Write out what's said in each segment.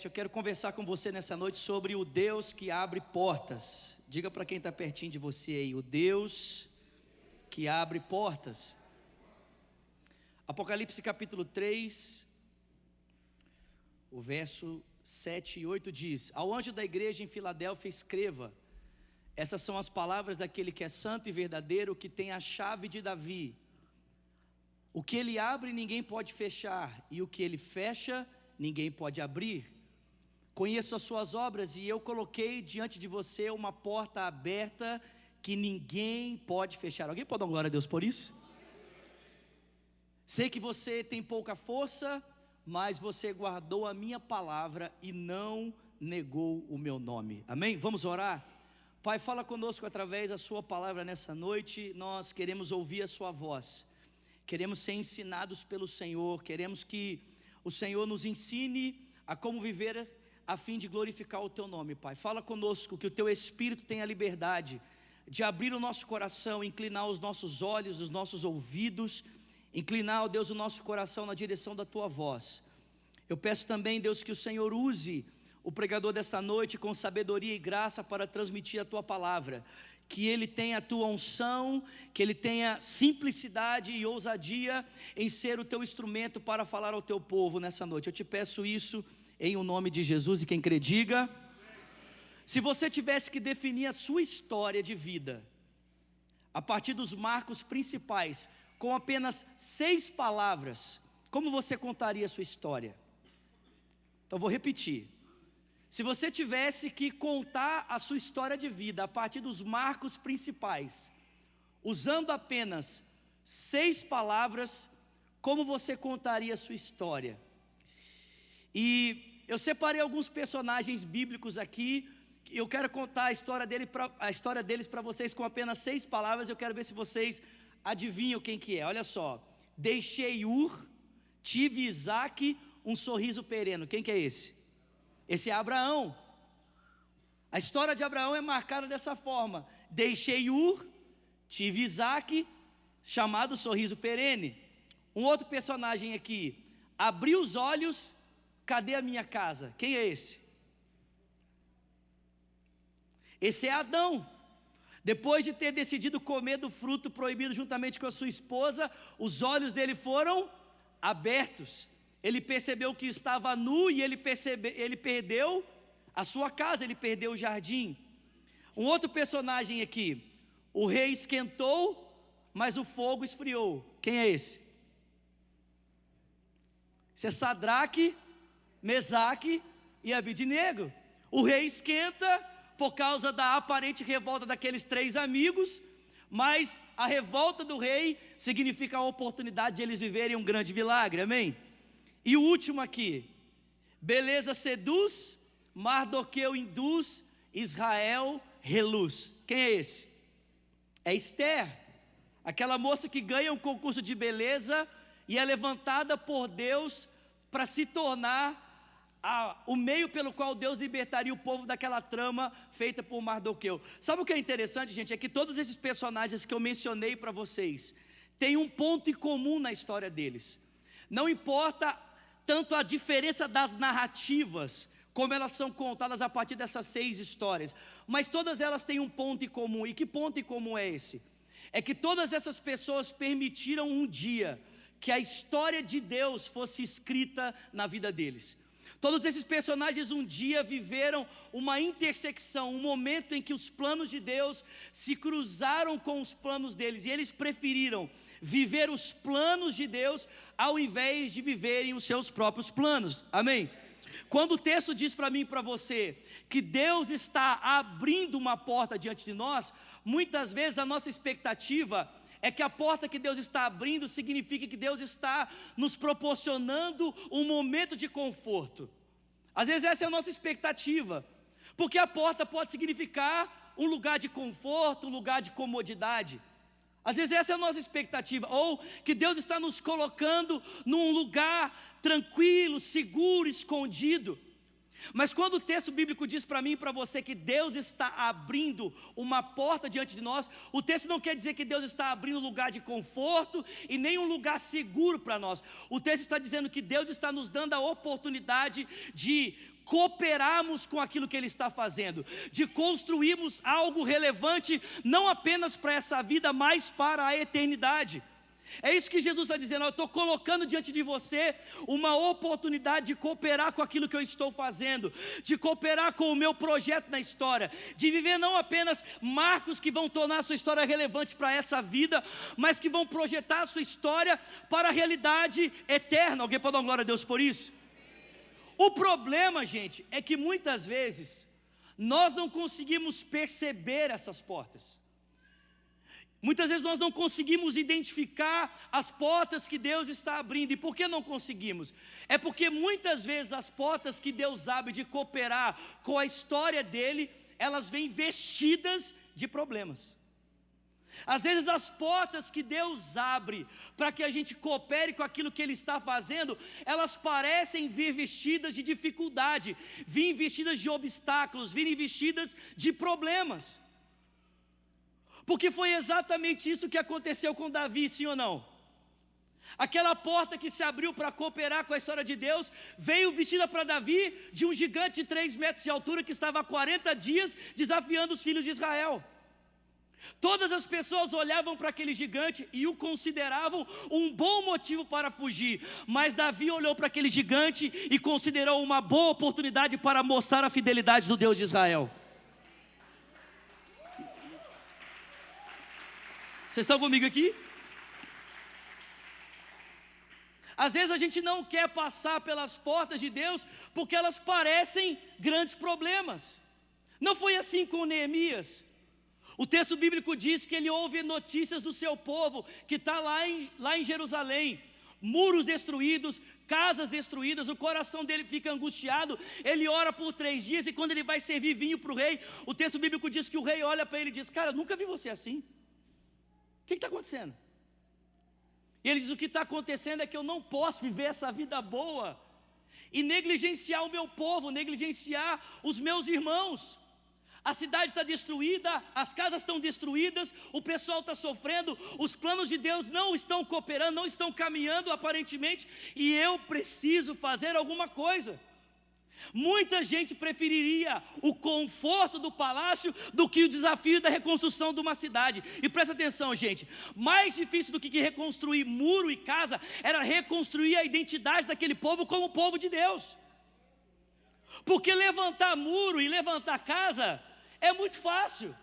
Eu quero conversar com você nessa noite sobre o Deus que abre portas. Diga para quem está pertinho de você aí, o Deus que abre portas. Apocalipse capítulo 3, o verso 7 e 8 diz: Ao anjo da igreja em Filadélfia escreva: essas são as palavras daquele que é santo e verdadeiro, que tem a chave de Davi. O que ele abre ninguém pode fechar, e o que ele fecha ninguém pode abrir. Conheço as suas obras, e eu coloquei diante de você uma porta aberta que ninguém pode fechar. Alguém pode dar glória a Deus por isso? Sei que você tem pouca força, mas você guardou a minha palavra e não negou o meu nome. Amém? Vamos orar? Pai, fala conosco através da sua palavra nessa noite. Nós queremos ouvir a sua voz, queremos ser ensinados pelo Senhor, queremos que o Senhor nos ensine a como viver a fim de glorificar o teu nome, Pai. Fala conosco, que o teu Espírito tenha a liberdade de abrir o nosso coração, inclinar os nossos olhos, os nossos ouvidos, inclinar, ó Deus, o nosso coração na direção da tua voz. Eu peço também, Deus, que o Senhor use o pregador desta noite com sabedoria e graça para transmitir a tua palavra, que ele tenha a tua unção, que ele tenha simplicidade e ousadia em ser o teu instrumento para falar ao teu povo nessa noite. Eu te peço isso em o nome de Jesus, e quem crê diga. Se você tivesse que definir a sua história de vida a partir dos marcos principais, com apenas 6 palavras, como você contaria a sua história? Então vou repetir. Se você tivesse que contar a sua história de vida a partir dos marcos principais, usando apenas 6 palavras, como você contaria a sua história? E eu separei alguns personagens bíblicos aqui. Eu quero contar a história deles para vocês com apenas 6 palavras. Eu quero ver se vocês adivinham quem que é. Olha só: deixei Ur, tive Isaac, um sorriso pereno. Quem que é esse? Esse é Abraão. A história de Abraão é marcada dessa forma: deixei Ur, tive Isaac, chamado sorriso perene. Um outro personagem aqui: abri os olhos, cadê a minha casa? Quem é esse? Esse é Adão. Depois de ter decidido comer do fruto proibido juntamente com a sua esposa, os olhos dele foram abertos. Ele percebeu que estava nu e ele perdeu a sua casa, ele perdeu o jardim. Um outro personagem aqui: o rei esquentou, mas o fogo esfriou. Quem é esse? Esse é Sadraque, Mesaque e Abidnego. O rei esquenta por causa da aparente revolta daqueles 3 amigos, mas a revolta do rei significa a oportunidade de eles viverem um grande milagre, amém? E o último aqui: beleza seduz, Mardoqueu induz, Israel reluz. Quem é esse? É Esther, aquela moça que ganha um concurso de beleza e é levantada por Deus para se tornar o meio pelo qual Deus libertaria o povo daquela trama feita por Mardoqueu. Sabe o que é interessante, gente? É que todos esses personagens que eu mencionei para vocês têm um ponto em comum na história deles. Não importa tanto a diferença das narrativas, como elas são contadas a partir dessas 6 histórias, mas todas elas têm um ponto em comum. E que ponto em comum é esse? É que todas essas pessoas permitiram um dia que a história de Deus fosse escrita na vida deles. Todos esses personagens um dia viveram uma intersecção, um momento em que os planos de Deus se cruzaram com os planos deles, e eles preferiram viver os planos de Deus ao invés de viverem os seus próprios planos, amém? Quando o texto diz para mim e para você que Deus está abrindo uma porta diante de nós, muitas vezes a nossa expectativa é que a porta que Deus está abrindo significa que Deus está nos proporcionando um momento de conforto. Às vezes essa é a nossa expectativa, porque a porta pode significar um lugar de conforto, um lugar de comodidade. Às vezes essa é a nossa expectativa, ou que Deus está nos colocando num lugar tranquilo, seguro, escondido. Mas quando o texto bíblico diz para mim e para você que Deus está abrindo uma porta diante de nós, o texto não quer dizer que Deus está abrindo um lugar de conforto e nem um lugar seguro para nós. O texto está dizendo que Deus está nos dando a oportunidade de cooperarmos com aquilo que Ele está fazendo, de construirmos algo relevante, não apenas para essa vida, mas para a eternidade. É isso que Jesus está dizendo: eu estou colocando diante de você uma oportunidade de cooperar com aquilo que eu estou fazendo, de cooperar com o meu projeto na história, de viver não apenas marcos que vão tornar a sua história relevante para essa vida, mas que vão projetar a sua história para a realidade eterna. Alguém pode dar glória a Deus por isso? O problema, gente, é que muitas vezes nós não conseguimos perceber essas portas. Muitas vezes nós não conseguimos identificar as portas que Deus está abrindo. E por que não conseguimos? É porque muitas vezes as portas que Deus abre de cooperar com a história dele, elas vêm vestidas de problemas. Às vezes as portas que Deus abre para que a gente coopere com aquilo que Ele está fazendo, elas parecem vir vestidas de dificuldade, vir vestidas de obstáculos, virem vestidas de problemas. Porque foi exatamente isso que aconteceu com Davi, sim ou não? Aquela porta que se abriu para cooperar com a história de Deus, veio vestida para Davi de um gigante de 3 metros de altura, que estava há 40 dias desafiando os filhos de Israel. Todas as pessoas olhavam para aquele gigante e o consideravam um bom motivo para fugir. Mas Davi olhou para aquele gigante e considerou uma boa oportunidade para mostrar a fidelidade do Deus de Israel. Vocês estão comigo aqui? Às vezes a gente não quer passar pelas portas de Deus porque elas parecem grandes problemas. Não foi assim com Neemias. O texto bíblico diz que ele ouve notícias do seu povo que está lá em Jerusalém, muros destruídos, casas destruídas, o coração dele fica angustiado, ele ora por 3 dias e quando ele vai servir vinho para o rei, o texto bíblico diz que o rei olha para ele e diz: cara, nunca vi você assim. O que está acontecendo? E ele diz: o que está acontecendo é que eu não posso viver essa vida boa e negligenciar o meu povo, negligenciar os meus irmãos. A cidade está destruída, as casas estão destruídas, o pessoal está sofrendo, os planos de Deus não estão cooperando, não estão caminhando aparentemente, e eu preciso fazer alguma coisa. Muita gente preferiria o conforto do palácio do que o desafio da reconstrução de uma cidade. E presta atenção, gente, mais difícil do que reconstruir muro e casa era reconstruir a identidade daquele povo como povo de Deus. Porque levantar muro e levantar casa é muito fácil,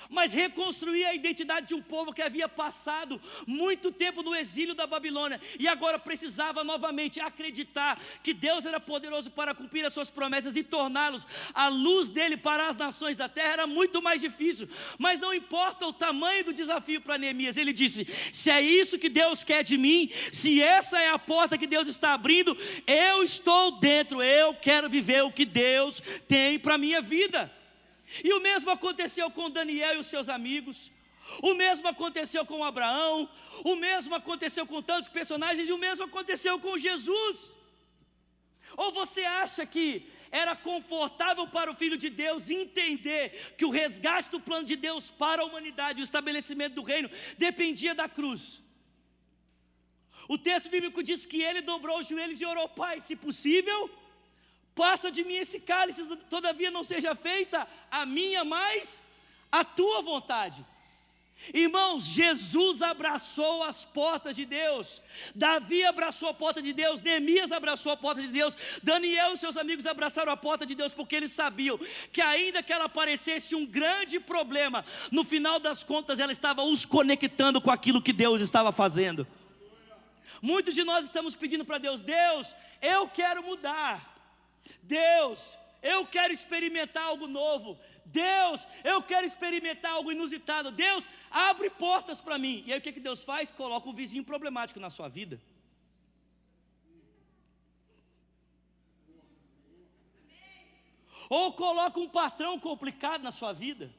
mas reconstruir a identidade de um povo que havia passado muito tempo no exílio da Babilônia e agora precisava novamente acreditar que Deus era poderoso para cumprir as suas promessas e torná-los a luz dele para as nações da terra, era muito mais difícil. Mas não importa o tamanho do desafio para Neemias, ele disse: se é isso que Deus quer de mim, se essa é a porta que Deus está abrindo, eu estou dentro, eu quero viver o que Deus tem para a minha vida. E o mesmo aconteceu com Daniel e os seus amigos, o mesmo aconteceu com Abraão, o mesmo aconteceu com tantos personagens, e o mesmo aconteceu com Jesus. Ou você acha que era confortável para o Filho de Deus entender que o resgate do plano de Deus para a humanidade, o estabelecimento do reino, dependia da cruz? O texto bíblico diz que ele dobrou os joelhos e orou: Pai, se possível, passa de mim esse cálice, todavia não seja feita a minha, mas a tua vontade. Irmãos, Jesus abraçou as portas de Deus, Davi abraçou a porta de Deus, Neemias abraçou a porta de Deus, Daniel e seus amigos abraçaram a porta de Deus, porque eles sabiam que ainda que ela parecesse um grande problema, no final das contas ela estava os conectando com aquilo que Deus estava fazendo. Muitos de nós estamos pedindo para Deus: Deus, eu quero mudar. Deus, eu quero experimentar algo novo. Deus, eu quero experimentar algo inusitado. Deus, abre portas para mim. E aí o que Deus faz? Coloca um vizinho problemático na sua vida. Ou coloca um patrão complicado na sua vida.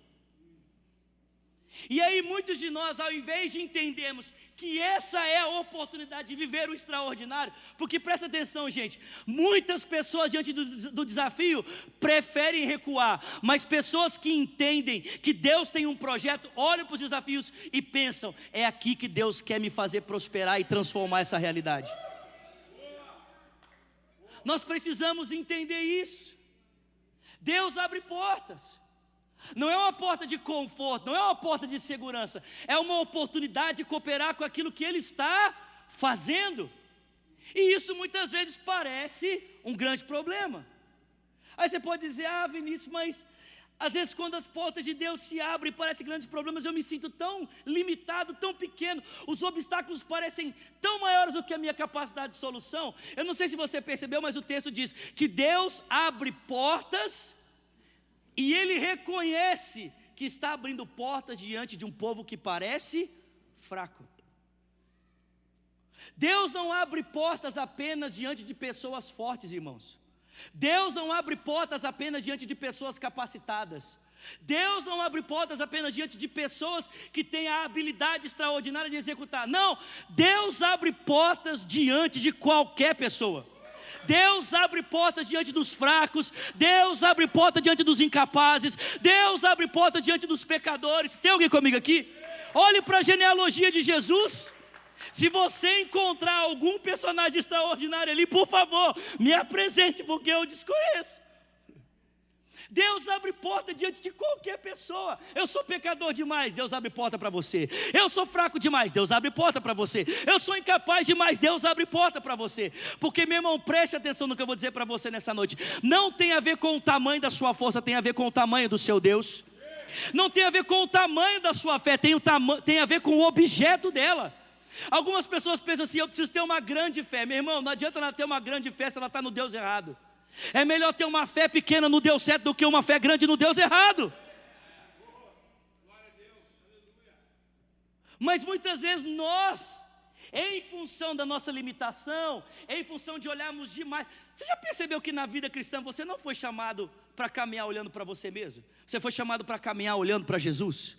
E aí muitos de nós, ao invés de entendermos que essa é a oportunidade de viver o extraordinário, porque presta atenção, gente, muitas pessoas diante do desafio preferem recuar, mas pessoas que entendem que Deus tem um projeto, olham para os desafios e pensam: é aqui que Deus quer me fazer prosperar e transformar essa realidade. Nós precisamos entender isso. Deus abre portas. Não é uma porta de conforto, não é uma porta de segurança. É uma oportunidade de cooperar com aquilo que Ele está fazendo. E isso muitas vezes parece um grande problema. Aí você pode dizer, Vinícius, mas às vezes quando as portas de Deus se abrem e parecem grandes problemas, eu me sinto tão limitado, tão pequeno, os obstáculos parecem tão maiores do que a minha capacidade de solução. Eu não sei se você percebeu, mas o texto diz que Deus abre portas e Ele reconhece que está abrindo portas diante de um povo que parece fraco. Deus não abre portas apenas diante de pessoas fortes, irmãos. Deus não abre portas apenas diante de pessoas capacitadas. Deus não abre portas apenas diante de pessoas que têm a habilidade extraordinária de executar. Não, Deus abre portas diante de qualquer pessoa. Deus abre portas diante dos fracos. Deus abre porta diante dos incapazes. Deus abre porta diante dos pecadores. Tem alguém comigo aqui? Olhe para a genealogia de Jesus. Se você encontrar algum personagem extraordinário ali, por favor, me apresente, porque eu desconheço. Deus abre porta diante de qualquer pessoa. Eu sou pecador demais, Deus abre porta para você. Eu sou fraco demais, Deus abre porta para você. Eu sou incapaz demais, Deus abre porta para você. Porque, meu irmão, preste atenção no que eu vou dizer para você nessa noite. Não tem a ver com o tamanho da sua força, tem a ver com o tamanho do seu Deus. Não tem a ver com o tamanho da sua fé, tem a ver com o objeto dela. Algumas pessoas pensam assim, eu preciso ter uma grande fé. Meu irmão, não adianta ela ter uma grande fé se ela está no Deus errado. É melhor ter uma fé pequena no Deus certo do que uma fé grande no Deus errado. Mas muitas vezes nós, em função da nossa limitação, em função de olharmos demais. Você já percebeu que na vida cristã você não foi chamado para caminhar olhando para você mesmo? Você foi chamado para caminhar olhando para Jesus.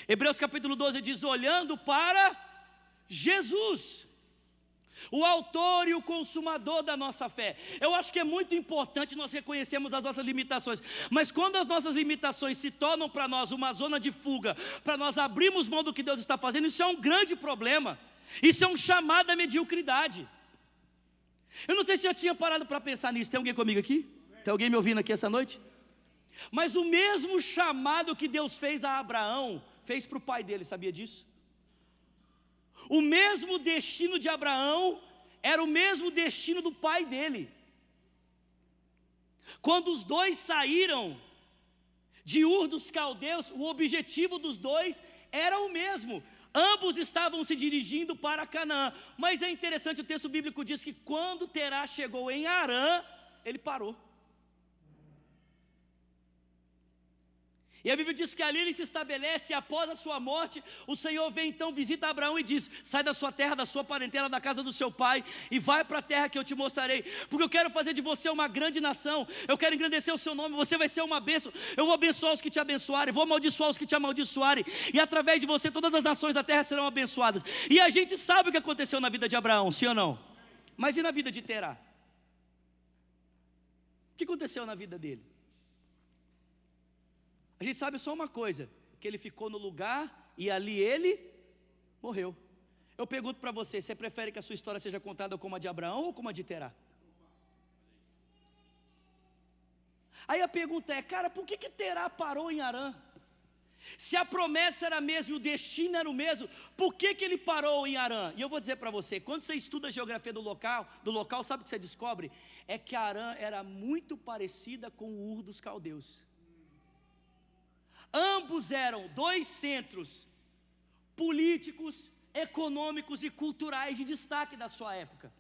Hebreus capítulo 12 diz, olhando para Jesus, o autor e o consumador da nossa fé. Eu acho que é muito importante nós reconhecermos as nossas limitações, mas quando as nossas limitações se tornam para nós uma zona de fuga, para nós abrirmos mão do que Deus está fazendo, isso é um grande problema. Isso é um chamado à mediocridade. Eu não sei se já tinha parado para pensar nisso. Tem alguém comigo aqui? Tem alguém me ouvindo aqui essa noite? Mas o mesmo chamado que Deus fez a Abraão, fez para o pai dele, sabia disso? O mesmo destino de Abraão era o mesmo destino do pai dele. Quando os dois saíram de Ur dos Caldeus, o objetivo dos dois era o mesmo. Ambos estavam se dirigindo para Canaã. Mas é interessante, o texto bíblico diz que quando Terá chegou em Harã, ele parou. E a Bíblia diz que ali ele se estabelece, e após a sua morte, o Senhor vem então, visita Abraão e diz, sai da sua terra, da sua parentela, da casa do seu pai, e vai para a terra que eu te mostrarei, porque eu quero fazer de você uma grande nação, eu quero engrandecer o seu nome, você vai ser uma bênção, eu vou abençoar os que te abençoarem, vou amaldiçoar os que te amaldiçoarem, e através de você todas as nações da terra serão abençoadas. E a gente sabe o que aconteceu na vida de Abraão, sim ou não? Mas e na vida de Terá? O que aconteceu na vida dele? A gente sabe só uma coisa, que ele ficou no lugar e ali ele morreu. Eu pergunto para você, você prefere que a sua história seja contada como a de Abraão ou como a de Terá? Aí a pergunta é, cara, por que Terá parou em Harã? Se a promessa era a mesma e o destino era o mesmo, por que ele parou em Harã? E eu vou dizer para você, quando você estuda a geografia do local, sabe o que você descobre? É que Harã era muito parecida com o Ur dos Caldeus. Ambos eram dois centros políticos, econômicos e culturais de destaque da sua época.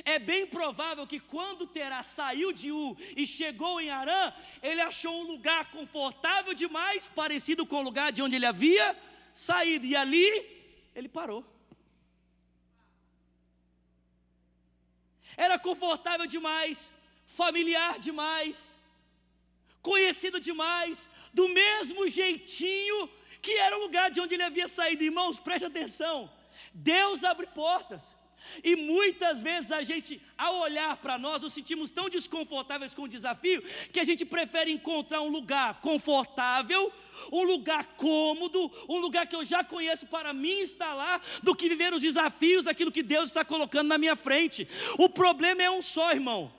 É bem provável que quando Terá saiu de Ur e chegou em Harã, ele achou um lugar confortável demais, parecido com o lugar de onde ele havia saído, e ali ele parou. Era confortável demais, familiar demais, conhecido demais, do mesmo jeitinho que era o lugar de onde ele havia saído. Irmãos, preste atenção, Deus abre portas, e muitas vezes a gente, ao olhar para nós, nos sentimos tão desconfortáveis com o desafio, que a gente prefere encontrar um lugar confortável, um lugar cômodo, um lugar que eu já conheço para mim instalar, do que viver os desafios daquilo que Deus está colocando na minha frente. O problema é um só, irmão,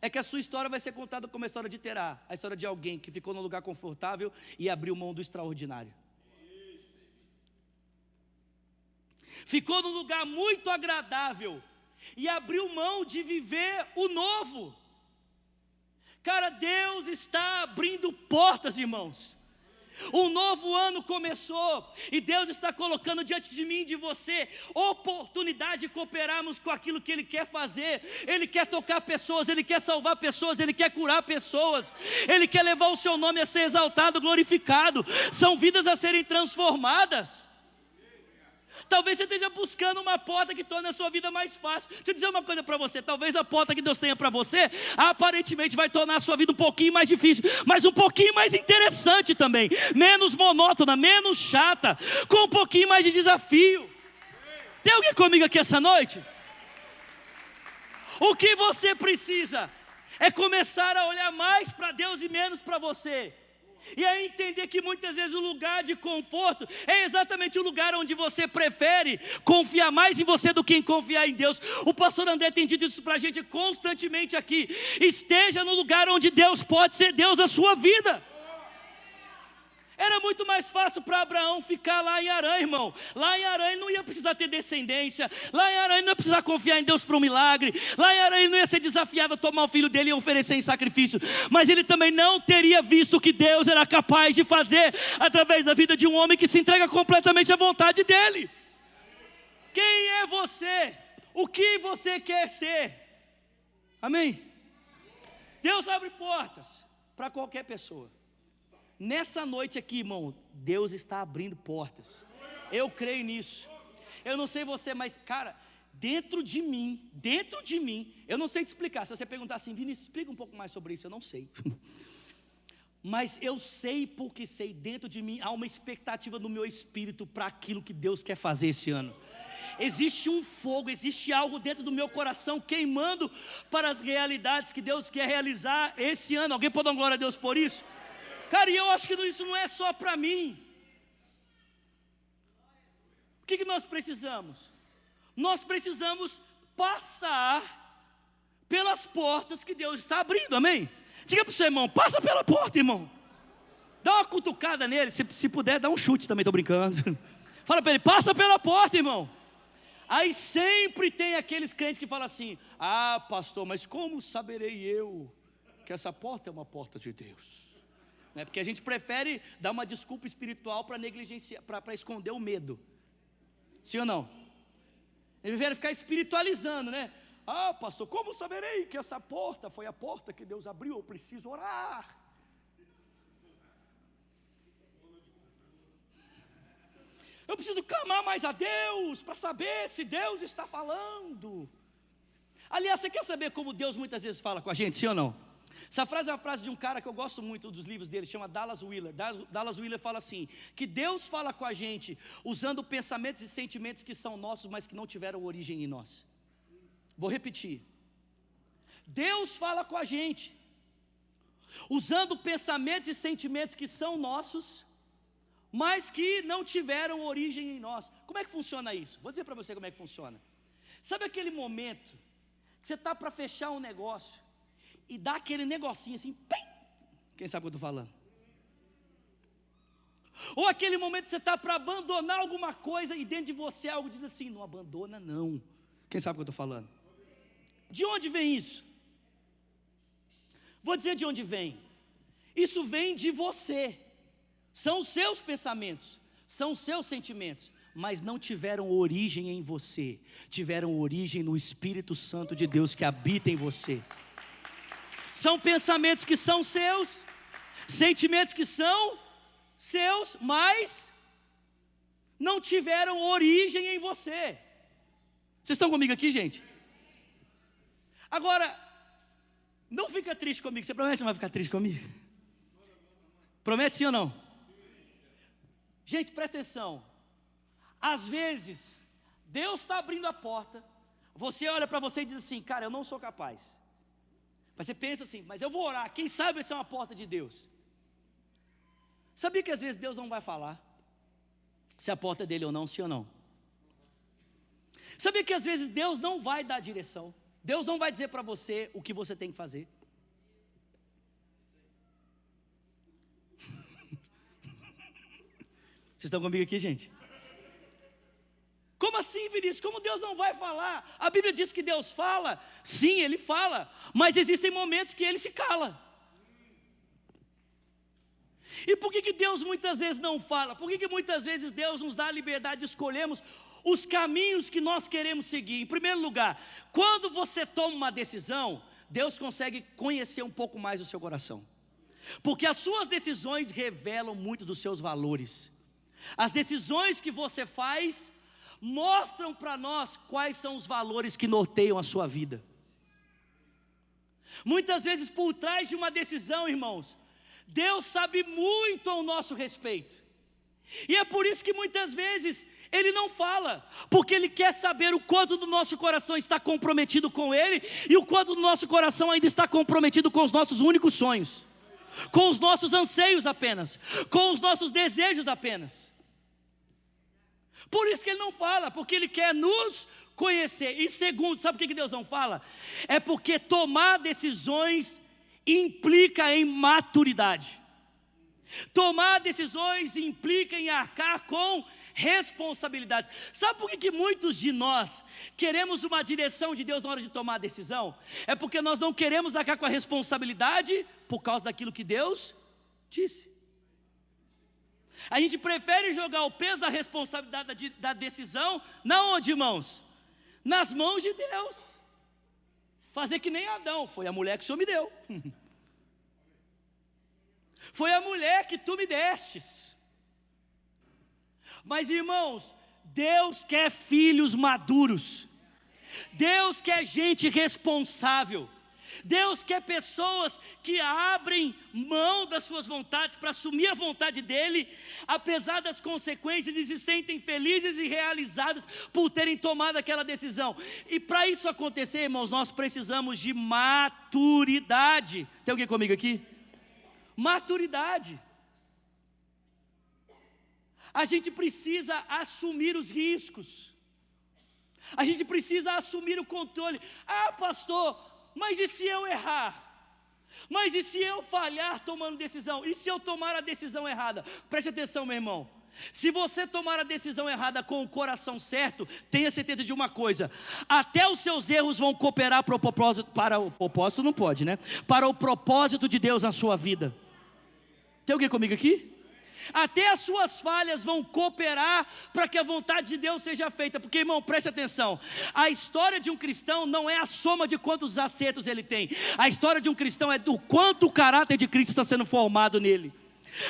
é que a sua história vai ser contada como a história de Terá, a história de alguém que ficou num lugar confortável e abriu mão do extraordinário. Ficou num lugar muito agradável e abriu mão de viver o novo. Cara, Deus está abrindo portas, irmãos. Um novo ano começou e Deus está colocando diante de mim e de você oportunidade de cooperarmos com aquilo que Ele quer fazer. Ele quer tocar pessoas, Ele quer salvar pessoas, Ele quer curar pessoas, Ele quer levar o seu nome a ser exaltado, glorificado. São vidas a serem transformadas. Talvez você esteja buscando uma porta que torne a sua vida mais fácil. Deixa eu dizer uma coisa para você. Talvez a porta que Deus tenha para você, aparentemente vai tornar a sua vida um pouquinho mais difícil, mas um pouquinho mais interessante também. Menos monótona, menos chata, com um pouquinho mais de desafio. Tem alguém comigo aqui essa noite? O que você precisa é começar a olhar mais para Deus e menos para você. E aí entender que muitas vezes o lugar de conforto é exatamente o lugar onde você prefere confiar mais em você do que em confiar em Deus. O pastor André tem dito isso para a gente constantemente aqui. Esteja no lugar onde Deus pode ser Deus na sua vida. Era muito mais fácil para Abraão ficar lá em Harã, irmão. Lá em Harã ele não ia precisar ter descendência. Lá em Harã ele não ia precisar confiar em Deus para um milagre. Lá em Harã ele não ia ser desafiado a tomar o filho dele e oferecer em sacrifício. Mas ele também não teria visto o que Deus era capaz de fazer através da vida de um homem que se entrega completamente à vontade dele. Quem é você? O que você quer ser? Amém? Deus abre portas para qualquer pessoa. Nessa noite aqui, irmão, Deus está abrindo portas. Eu creio nisso. Eu não sei você, mas, cara, dentro de mim, eu não sei te explicar. Se você perguntar assim, Vinícius, explica um pouco mais sobre isso, eu não sei. Mas eu sei porque sei, dentro de mim há uma expectativa no meu espírito para aquilo que Deus quer fazer esse ano. Existe um fogo, existe algo dentro do meu coração queimando para as realidades que Deus quer realizar esse ano. Alguém pode dar glória a Deus por isso? Cara, e eu acho que isso não é só para mim. O que nós precisamos? Nós precisamos passar pelas portas que Deus está abrindo, amém? Diga para o seu irmão, passa pela porta, irmão. Dá uma cutucada nele, se puder, dá um chute também, estou brincando. Fala para ele, passa pela porta, irmão. Aí sempre tem aqueles crentes que falam assim, ah, pastor, mas como saberei eu que essa porta é uma porta de Deus? Porque a gente prefere dar uma desculpa espiritual para negligenciar, para esconder o medo. Sim ou não? Ele prefere ficar espiritualizando, né? Ah, pastor, como saberei que essa porta foi a porta que Deus abriu? Eu preciso orar. Eu preciso clamar mais a Deus para saber se Deus está falando. Aliás, você quer saber como Deus muitas vezes fala com a gente, sim ou não? Essa frase é uma frase de um cara que eu gosto muito dos livros dele, chama Dallas Willard. Dallas Willard fala assim, que Deus fala com a gente usando pensamentos e sentimentos que são nossos, mas que não tiveram origem em nós. Vou repetir. Deus fala com a gente usando pensamentos e sentimentos que são nossos, mas que não tiveram origem em nós. Como é que funciona isso? Vou dizer para você como é que funciona. Sabe aquele momento que você está para fechar um negócio e dá aquele negocinho assim, pim! Quem sabe o que eu estou falando? Ou aquele momento que você está para abandonar alguma coisa e dentro de você algo diz assim, não abandona não. Quem sabe o que eu estou falando? De onde vem isso? Vou dizer de onde vem. Isso vem de você. São os seus pensamentos, são os seus sentimentos, mas não tiveram origem em você. Tiveram origem no Espírito Santo de Deus que habita em você. São pensamentos que são seus, sentimentos que são seus, mas não tiveram origem em você. Vocês estão comigo aqui, gente? Agora, não fica triste comigo. Você promete que não vai ficar triste comigo? Promete sim ou não? Gente, presta atenção. Às vezes, Deus está abrindo a porta, você olha para você e diz assim, cara, eu não sou capaz. Mas você pensa assim, mas eu vou orar, quem sabe vai ser uma porta de Deus. Sabia que às vezes Deus não vai falar se a porta é dele ou não, sim ou não? Sabia que às vezes Deus não vai dar direção, Deus não vai dizer para você o que você tem que fazer. Vocês estão comigo aqui, gente? Como assim, Vinícius? Como Deus não vai falar? A Bíblia diz que Deus fala. Sim, Ele fala, mas existem momentos que Ele se cala. E por que Deus muitas vezes não fala? Por que muitas vezes Deus nos dá a liberdade de escolhermos os caminhos que nós queremos seguir? Em primeiro lugar, quando você toma uma decisão, Deus consegue conhecer um pouco mais o seu coração, porque as suas decisões revelam muito dos seus valores. As decisões que você faz mostram para nós quais são os valores que norteiam a sua vida. Muitas vezes por trás de uma decisão, irmãos, Deus sabe muito ao nosso respeito. E é por isso que muitas vezes Ele não fala, porque Ele quer saber o quanto do nosso coração está comprometido com Ele, e o quanto do nosso coração ainda está comprometido com os nossos únicos sonhos, com os nossos anseios apenas, com os nossos desejos apenas. Por isso que Ele não fala, porque Ele quer nos conhecer. E segundo, sabe por que Deus não fala? É porque tomar decisões implica em maturidade. Tomar decisões implica em arcar com responsabilidades. Sabe por que muitos de nós queremos uma direção de Deus na hora de tomar a decisão? É porque nós não queremos arcar com a responsabilidade por causa daquilo que Deus disse. A gente prefere jogar o peso da responsabilidade da decisão, na onde, irmãos? Nas mãos de Deus. Fazer que nem Adão, foi a mulher que o Senhor me deu. Foi a mulher que tu me destes. Mas, irmãos, Deus quer filhos maduros. Deus quer gente responsável. Deus quer pessoas que abrem mão das suas vontades para assumir a vontade dEle, apesar das consequências, e se sentem felizes e realizadas por terem tomado aquela decisão. E para isso acontecer, irmãos, nós precisamos de maturidade. Tem alguém comigo aqui? Maturidade. A gente precisa assumir os riscos. A gente precisa assumir o controle. Ah, pastor, mas e se eu errar? Mas e se eu falhar tomando decisão? E se eu tomar a decisão errada? Preste atenção, meu irmão. Se você tomar a decisão errada com o coração certo, tenha certeza de uma coisa: até os seus erros vão cooperar para o propósito, não pode, né? Para o propósito de Deus na sua vida. Tem alguém comigo aqui? Até as suas falhas vão cooperar para que a vontade de Deus seja feita. Porque, irmão, preste atenção, a história de um cristão não é a soma de quantos acertos ele tem. A história de um cristão é do quanto o caráter de Cristo está sendo formado nele.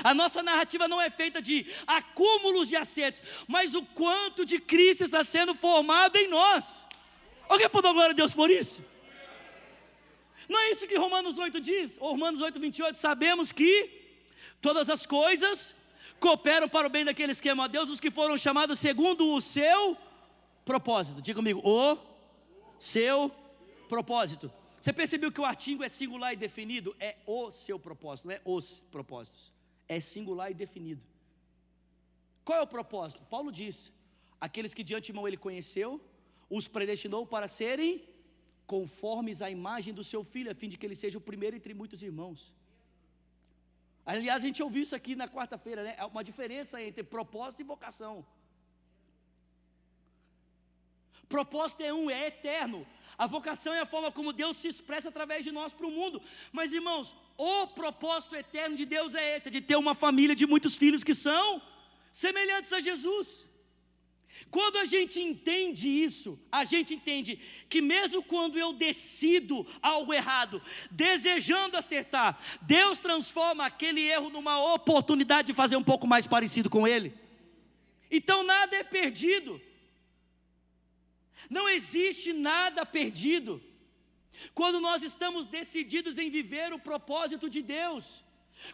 A nossa narrativa não é feita de acúmulos de acertos, mas o quanto de Cristo está sendo formado em nós. Alguém pode dar glória a Deus por isso? Não é isso que Romanos 8 diz? Romanos 8, 28, sabemos que todas as coisas cooperam para o bem daqueles que amam a Deus, os que foram chamados segundo o seu propósito. Diga comigo, o seu propósito. Você percebeu que o artigo é singular e definido? É o seu propósito, não é os propósitos. É singular e definido. Qual é o propósito? Paulo diz: aqueles que de antemão ele conheceu, os predestinou para serem conformes à imagem do seu filho, a fim de que ele seja o primeiro entre muitos irmãos. Aliás, a gente ouviu isso aqui na quarta-feira, né? Há uma diferença entre propósito e vocação. Propósito é eterno. A vocação é a forma como Deus se expressa através de nós para o mundo. Mas, irmãos, o propósito eterno de Deus é esse: é de ter uma família de muitos filhos que são semelhantes a Jesus. Quando a gente entende isso, a gente entende que mesmo quando eu decido algo errado, desejando acertar, Deus transforma aquele erro numa oportunidade de fazer um pouco mais parecido com Ele. Então nada é perdido. Não existe nada perdido quando nós estamos decididos em viver o propósito de Deus.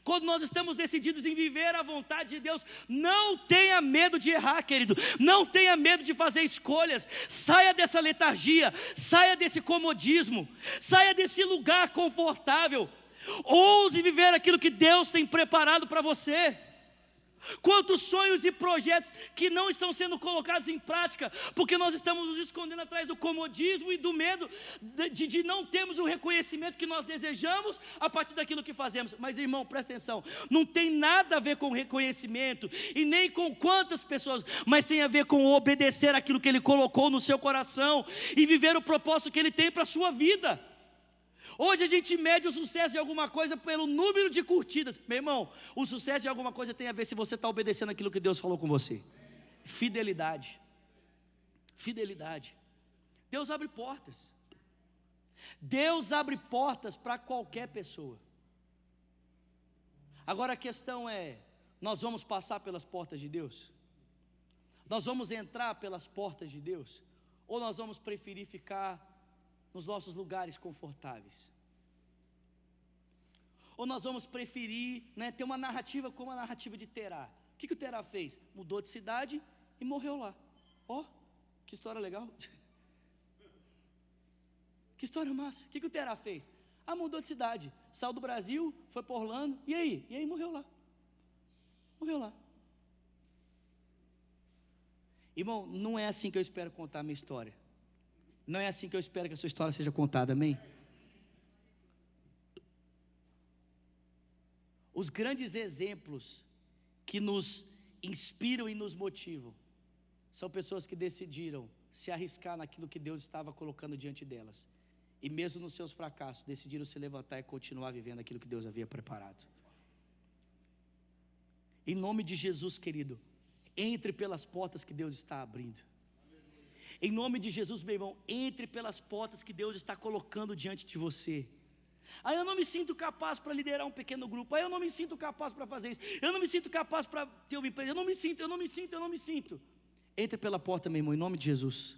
Quando nós estamos decididos em viver a vontade de Deus, não tenha medo de errar, querido. Não tenha medo de fazer escolhas. Saia dessa letargia, saia desse comodismo, saia desse lugar confortável. Ouse viver aquilo que Deus tem preparado para você. Quantos sonhos e projetos que não estão sendo colocados em prática, porque nós estamos nos escondendo atrás do comodismo e do medo de não termos o reconhecimento que nós desejamos a partir daquilo que fazemos. Mas irmão, presta atenção, não tem nada a ver com reconhecimento e nem com quantas pessoas, mas tem a ver com obedecer aquilo que Ele colocou no seu coração e viver o propósito que Ele tem para a sua vida. Hoje a gente mede o sucesso de alguma coisa pelo número de curtidas. Meu irmão, o sucesso de alguma coisa tem a ver se você está obedecendo aquilo que Deus falou com você. Fidelidade. Fidelidade. Deus abre portas. Deus abre portas para qualquer pessoa. Agora a questão é, nós vamos passar pelas portas de Deus? Nós vamos entrar pelas portas de Deus? Ou nós vamos preferir ficar nos nossos lugares confortáveis? Ou nós vamos preferir, ter uma narrativa como a narrativa de Terá? O que o Terá fez? Mudou de cidade e morreu lá. Ó, que história legal. Que história massa. O que o Terá fez? Mudou de cidade, saiu do Brasil, foi para Orlando, e aí morreu lá. Morreu lá. Irmão, não é assim que eu espero contar a minha história. Não é assim que eu espero que a sua história seja contada, amém? Os grandes exemplos que nos inspiram e nos motivam são pessoas que decidiram se arriscar naquilo que Deus estava colocando diante delas. E mesmo nos seus fracassos, decidiram se levantar e continuar vivendo aquilo que Deus havia preparado. Em nome de Jesus, querido, entre pelas portas que Deus está abrindo. Em nome de Jesus, meu irmão, entre pelas portas que Deus está colocando diante de você. Eu não me sinto capaz para liderar um pequeno grupo. Eu não me sinto capaz para fazer isso. Eu não me sinto capaz para ter uma empresa. Eu não me sinto. Entre pela porta, meu irmão, em nome de Jesus.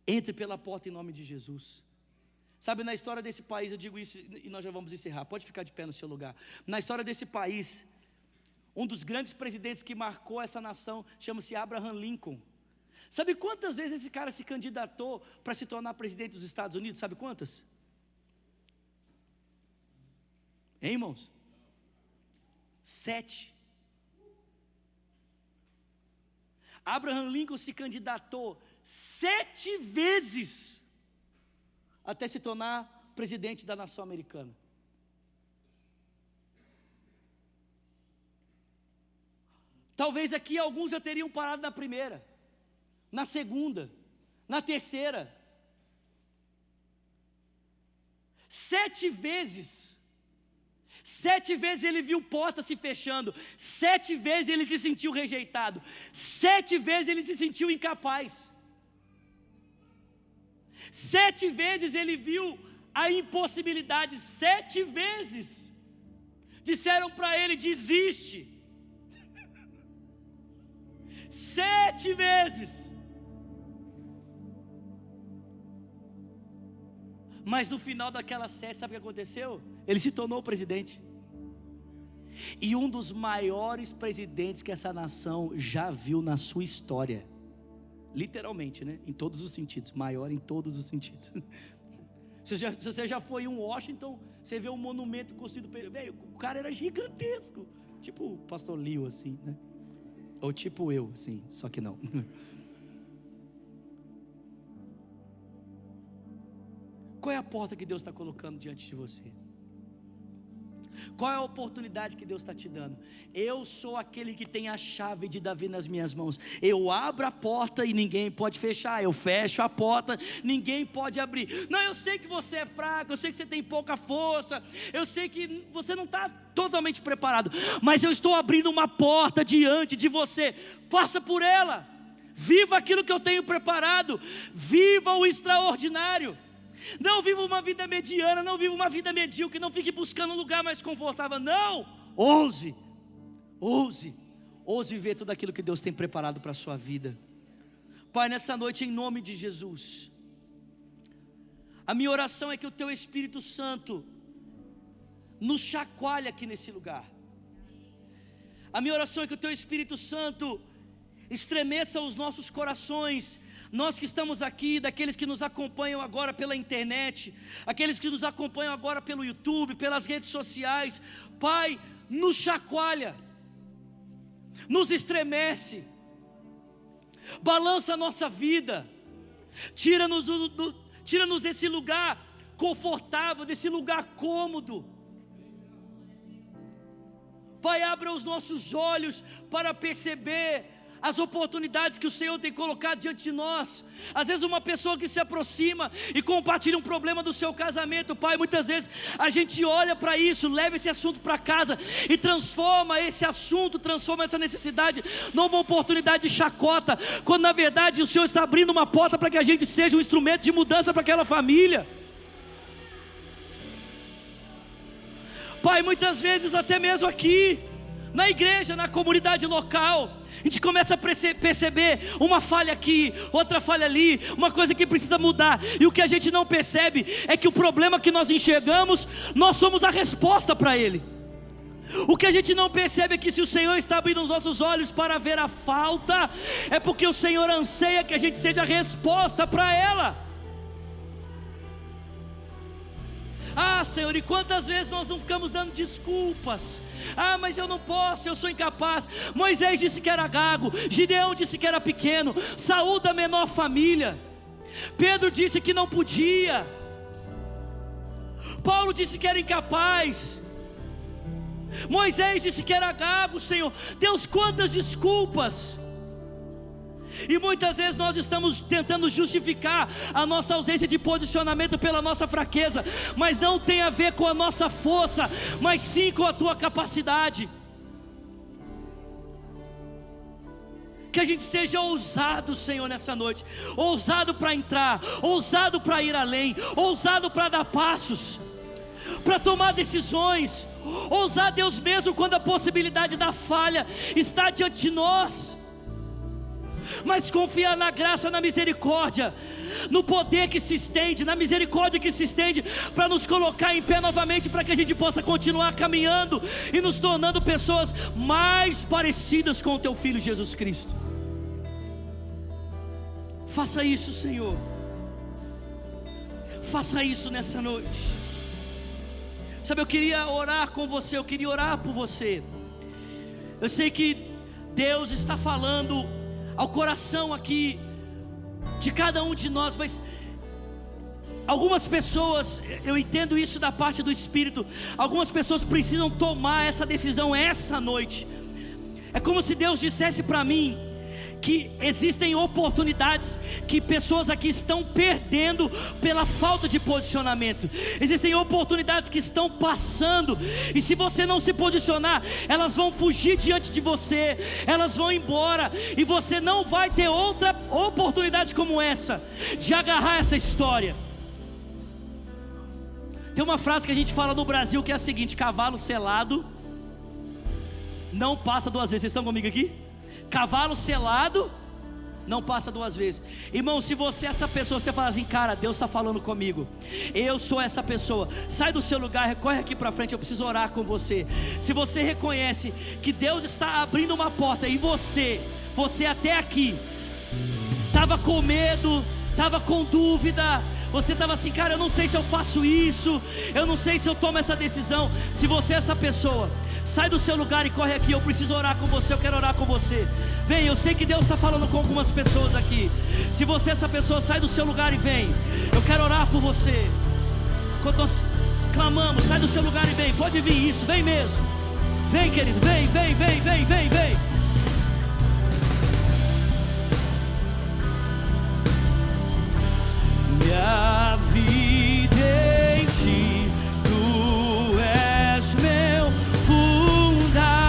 Entre pela porta em nome de Jesus. Sabe, na história desse país, eu digo isso e nós já vamos encerrar. Pode ficar de pé no seu lugar. Na história desse país, um dos grandes presidentes que marcou essa nação chama-se Abraham Lincoln. Sabe quantas vezes esse cara se candidatou para se tornar presidente dos Estados Unidos? Sabe quantas? Hein, irmãos? 7. Abraham Lincoln se candidatou 7 vezes até se tornar presidente da nação americana. Talvez aqui alguns já teriam parado na primeira, na segunda, na terceira. 7 vezes. 7 vezes ele viu portas se fechando. 7 vezes ele se sentiu rejeitado. 7 vezes ele se sentiu incapaz. 7 vezes ele viu a impossibilidade. 7 vezes disseram para ele: desiste. 7 vezes. Mas no final daquelas 7, sabe o que aconteceu? Ele se tornou presidente. E um dos maiores presidentes que essa nação já viu na sua história. Literalmente, em todos os sentidos. Maior em todos os sentidos. Se você já foi em Washington, você vê um monumento construído por ele. O cara era gigantesco. Tipo o pastor Leo, assim, Ou tipo eu, assim, só que não. Qual é a porta que Deus está colocando diante de você? Qual é a oportunidade que Deus está te dando? Eu sou aquele que tem a chave de Davi nas minhas mãos. Eu abro a porta e ninguém pode fechar. Eu fecho a porta, ninguém pode abrir. Não, eu sei que você é fraco, eu sei que você tem pouca força, eu sei que você não está totalmente preparado, mas eu estou abrindo uma porta diante de você. Passa por ela. Viva aquilo que eu tenho preparado. Viva o extraordinário. Não viva uma vida mediana, não viva uma vida medíocre, não fique buscando um lugar mais confortável, não. Ouse viver tudo aquilo que Deus tem preparado para a sua vida. Pai, nessa noite, em nome de Jesus, a minha oração é que o Teu Espírito Santo nos chacoalhe aqui nesse lugar. A minha oração é que o Teu Espírito Santo estremeça os nossos corações. Nós que estamos aqui, daqueles que nos acompanham agora pela internet, aqueles que nos acompanham agora pelo YouTube, pelas redes sociais, Pai, nos chacoalha, nos estremece, balança a nossa vida, tira-nos desse lugar confortável, desse lugar cômodo. Pai, abra os nossos olhos para perceber as oportunidades que o Senhor tem colocado diante de nós. Às vezes uma pessoa que se aproxima e compartilha um problema do seu casamento, Pai, muitas vezes a gente olha para isso, leva esse assunto para casa e transforma esse assunto, transforma essa necessidade numa oportunidade de chacota, quando na verdade o Senhor está abrindo uma porta para que a gente seja um instrumento de mudança para aquela família. Pai, muitas vezes até mesmo aqui na igreja, na comunidade local, a gente começa a perceber uma falha aqui, outra falha ali, uma coisa que precisa mudar, e o que a gente não percebe é que o problema que nós enxergamos, nós somos a resposta para ele. O que a gente não percebe é que se o Senhor está abrindo os nossos olhos para ver a falta, é porque o Senhor anseia que a gente seja a resposta para ela. Ah, Senhor, e quantas vezes nós não ficamos dando desculpas? Ah, mas eu não posso, eu sou incapaz. Moisés disse que era gago, Gideão disse que era pequeno, Saul da menor família, Pedro disse que não podia, Paulo disse que era incapaz, Moisés disse que era gago. Senhor Deus, quantas desculpas! E muitas vezes nós estamos tentando justificar a nossa ausência de posicionamento pela nossa fraqueza, mas não tem a ver com a nossa força, mas sim com a tua capacidade. Que a gente seja ousado, Senhor, nessa noite, ousado para entrar, ousado para ir além, ousado para dar passos, para tomar decisões, ousar, Deus, mesmo quando a possibilidade da falha está diante de nós, mas confiar na graça, na misericórdia, no poder que se estende, na misericórdia que se estende, para nos colocar em pé novamente, para que a gente possa continuar caminhando e nos tornando pessoas mais parecidas com o Teu Filho Jesus Cristo. Faça isso, Senhor, faça isso nessa noite. Sabe, eu queria orar com você, eu queria orar por você. Eu sei que Deus está falando ao coração aqui de cada um de nós, mas algumas pessoas, eu entendo isso da parte do Espírito, algumas pessoas precisam tomar essa decisão essa noite. É como se Deus dissesse para mim que existem oportunidades que pessoas aqui estão perdendo pela falta de posicionamento. Existem oportunidades que estão passando, e se você não se posicionar, elas vão fugir diante de você, elas vão embora, e você não vai ter outra oportunidade como essa, de agarrar essa história. Tem uma frase que a gente fala no Brasil que é a seguinte: cavalo selado não passa duas vezes. Vocês estão comigo aqui? Cavalo selado não passa duas vezes. Irmão, se você é essa pessoa, você fala assim: cara, Deus está falando comigo, eu sou essa pessoa. Sai do seu lugar, corre aqui para frente, eu preciso orar com você. Se você reconhece que Deus está abrindo uma porta, e você até aqui estava com medo, estava com dúvida, você estava assim: cara, eu não sei se eu faço isso, eu não sei se eu tomo essa decisão. Se você é essa pessoa, sai do seu lugar e corre aqui, eu preciso orar com você, eu quero orar com você. Vem, eu sei que Deus está falando com algumas pessoas aqui. Se você é essa pessoa, sai do seu lugar e vem, eu quero orar por você. Quando nós clamamos, sai do seu lugar e vem, pode vir, isso, vem mesmo. Vem, querido, vem, vem, vem, vem, vem, vem. Minha vida em ti, tu és meu fundamento,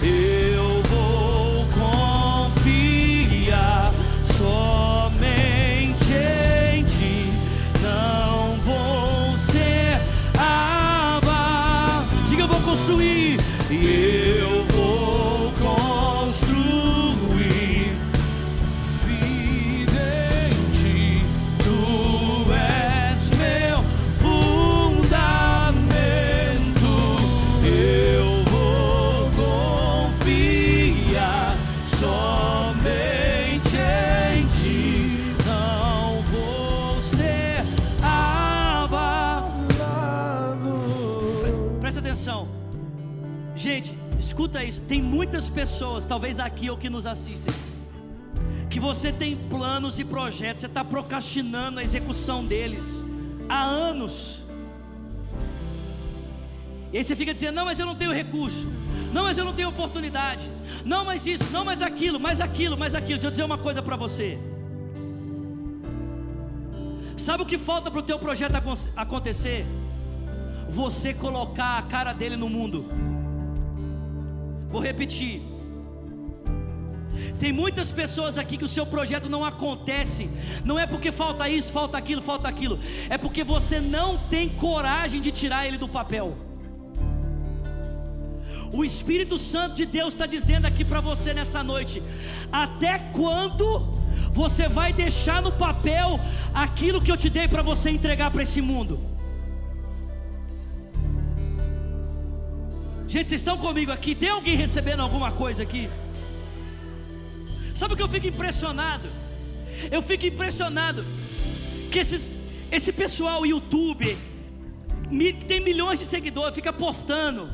eu vou confiar somente em ti, não vou ser abalado. Diga: eu vou construir, eu vou construir vida em ti, tu és meu fundamento, eu vou confiar somente em ti, não vou ser abalado. Presta atenção, gente. Escuta isso, tem muitas pessoas, talvez aqui ou que nos assistem, que você tem planos e projetos, você está procrastinando a execução deles há anos. E aí você fica dizendo: não, mas eu não tenho recurso, não, mas eu não tenho oportunidade, não, mas isso, não, mas aquilo, mais aquilo, mais aquilo. Deixa eu dizer uma coisa para você. Sabe o que falta para o teu projeto acontecer? Você colocar a cara dele no mundo. Vou repetir. Tem muitas pessoas aqui que o seu projeto não acontece, não é porque falta isso, falta aquilo, é porque você não tem coragem de tirar ele do papel. O Espírito Santo de Deus está dizendo aqui para você nessa noite: até quando você vai deixar no papel aquilo que eu te dei para você entregar para esse mundo? Gente, vocês estão comigo aqui? Tem alguém recebendo alguma coisa aqui? Sabe o que eu fico impressionado? Eu fico impressionado que esse pessoal YouTube, que tem milhões de seguidores, fica postando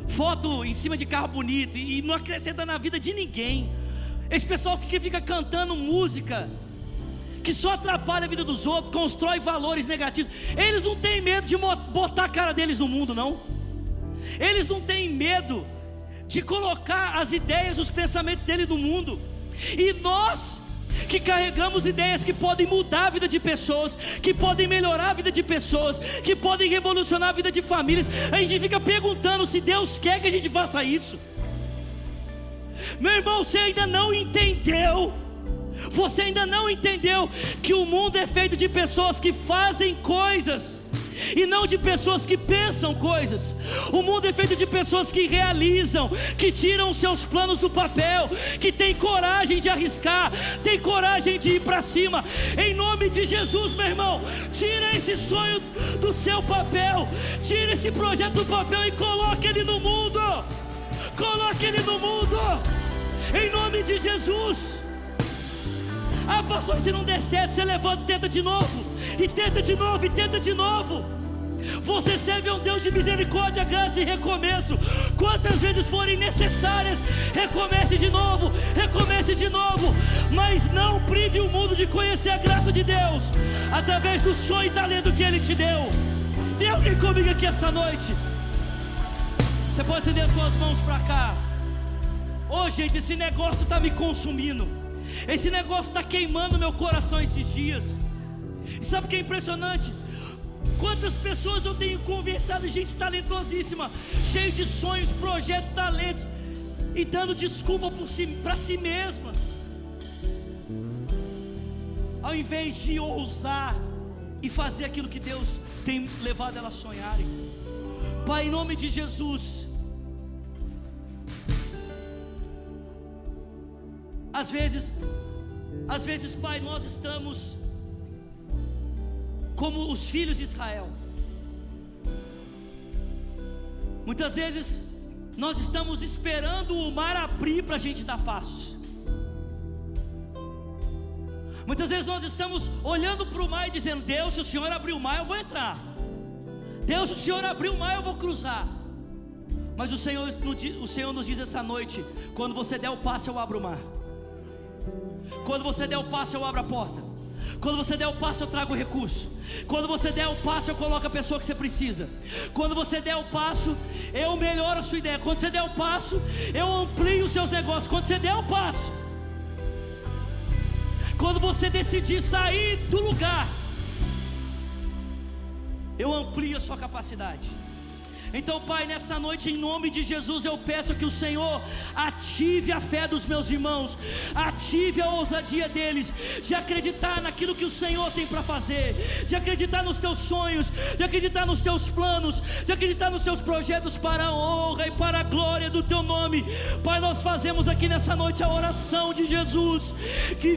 foto em cima de carro bonito e não acrescenta na vida de ninguém. Esse pessoal que fica cantando música que só atrapalha a vida dos outros, constrói valores negativos. Eles não têm medo de botar a cara deles no mundo, não. Eles não têm medo de colocar as ideias, os pensamentos dele no mundo. E nós que carregamos ideias que podem mudar a vida de pessoas, que podem melhorar a vida de pessoas, que podem revolucionar a vida de famílias, a gente fica perguntando se Deus quer que a gente faça isso. Meu irmão, você ainda não entendeu. Você ainda não entendeu que o mundo é feito de pessoas que fazem coisas e não de pessoas que pensam coisas. O mundo é feito de pessoas que realizam, que tiram seus planos do papel, que tem coragem de arriscar, tem coragem de ir para cima. Em nome de Jesus, meu irmão, tira esse sonho do seu papel, tira esse projeto do papel e coloque ele no mundo. Coloque ele no mundo, em nome de Jesus. Ah, pastor, se não der certo, você levanta e tenta de novo, e tenta de novo, e tenta de novo. Você serve a um Deus de misericórdia, graça e recomeço. Quantas vezes forem necessárias, recomece de novo, recomece de novo. Mas não prive o mundo de conhecer a graça de Deus, através do sonho e talento que Ele te deu. Tem alguém comigo aqui essa noite? Você pode estender suas mãos para cá. Ô, gente, esse negócio está me consumindo. Esse negócio está queimando meu coração esses dias. E sabe o que é impressionante? Quantas pessoas eu tenho conversado, gente talentosíssima, cheio de sonhos, projetos, talentos, e dando desculpa para si mesmas, ao invés de ousar e fazer aquilo que Deus tem levado elas a sonharem. Pai, em nome de Jesus, às vezes, Pai, nós estamos como os filhos de Israel. Muitas vezes nós estamos esperando o mar abrir para a gente dar passos. Muitas vezes nós estamos olhando para o mar e dizendo: Deus, se o Senhor abrir o mar, eu vou entrar. Deus, se o Senhor abrir o mar, eu vou cruzar. Mas o Senhor nos diz essa noite: quando você der o passo, eu abro o mar. Quando você der o passo, eu abro a porta. Quando você der o passo, eu trago o recurso. Quando você der o passo, eu coloco a pessoa que você precisa. Quando você der o passo, eu melhoro a sua ideia. Quando você der o passo, eu amplio os seus negócios. Quando você der o passo, quando você decidir sair do lugar, eu amplio a sua capacidade. Então, Pai, nessa noite, em nome de Jesus, eu peço que o Senhor ative a fé dos meus irmãos, ative a ousadia deles, de acreditar naquilo que o Senhor tem para fazer, de acreditar nos teus sonhos, de acreditar nos teus planos, de acreditar nos teus projetos para a honra e para a glória do teu nome. Pai, nós fazemos aqui nessa noite a oração de Jesus, que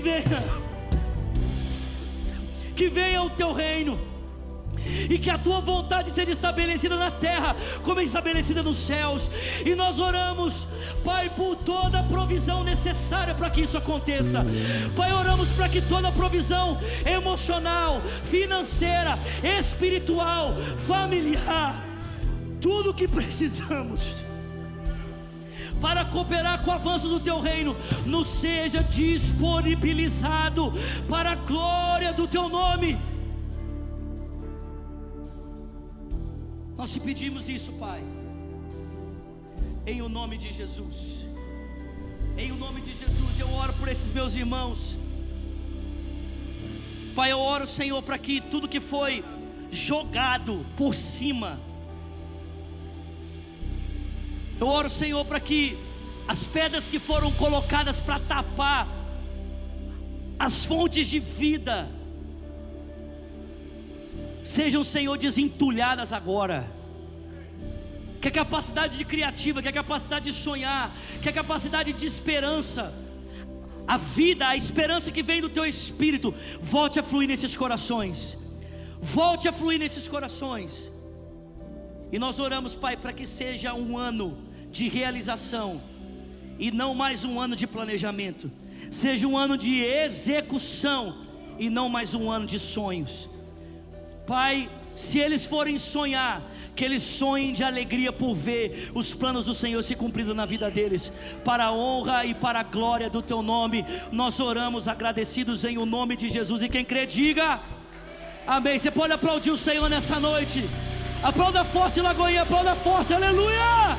venha o teu reino, e que a tua vontade seja estabelecida na terra como é estabelecida nos céus. E nós oramos, Pai, por toda a provisão necessária para que isso aconteça. Pai, oramos para que toda a provisão emocional, financeira, espiritual, familiar, tudo o que precisamos, para cooperar com o avanço do teu reino, nos seja disponibilizado para a glória do teu nome. Nós te pedimos isso, Pai, em o nome de Jesus. Em o nome de Jesus, eu oro por esses meus irmãos. Pai, eu oro, Senhor, para que tudo que foi jogado por cima, eu oro, Senhor, para que as pedras que foram colocadas para tapar as fontes de vida sejam, Senhor, desentulhadas agora. Que a capacidade de criativa, que a capacidade de sonhar, que a capacidade de esperança, a vida, a esperança que vem do teu Espírito, volte a fluir nesses corações. Volte a fluir nesses corações. E nós oramos, Pai, para que seja um ano de realização e não mais um ano de planejamento. Seja um ano de execução e não mais um ano de sonhos. Pai, se eles forem sonhar, que eles sonhem de alegria por ver os planos do Senhor se cumprindo na vida deles, para a honra e para a glória do teu nome. Nós oramos agradecidos em o nome de Jesus. E quem crê, diga amém. Você pode aplaudir o Senhor nessa noite. Aplauda forte, Lagoinha, aplauda forte, aleluia.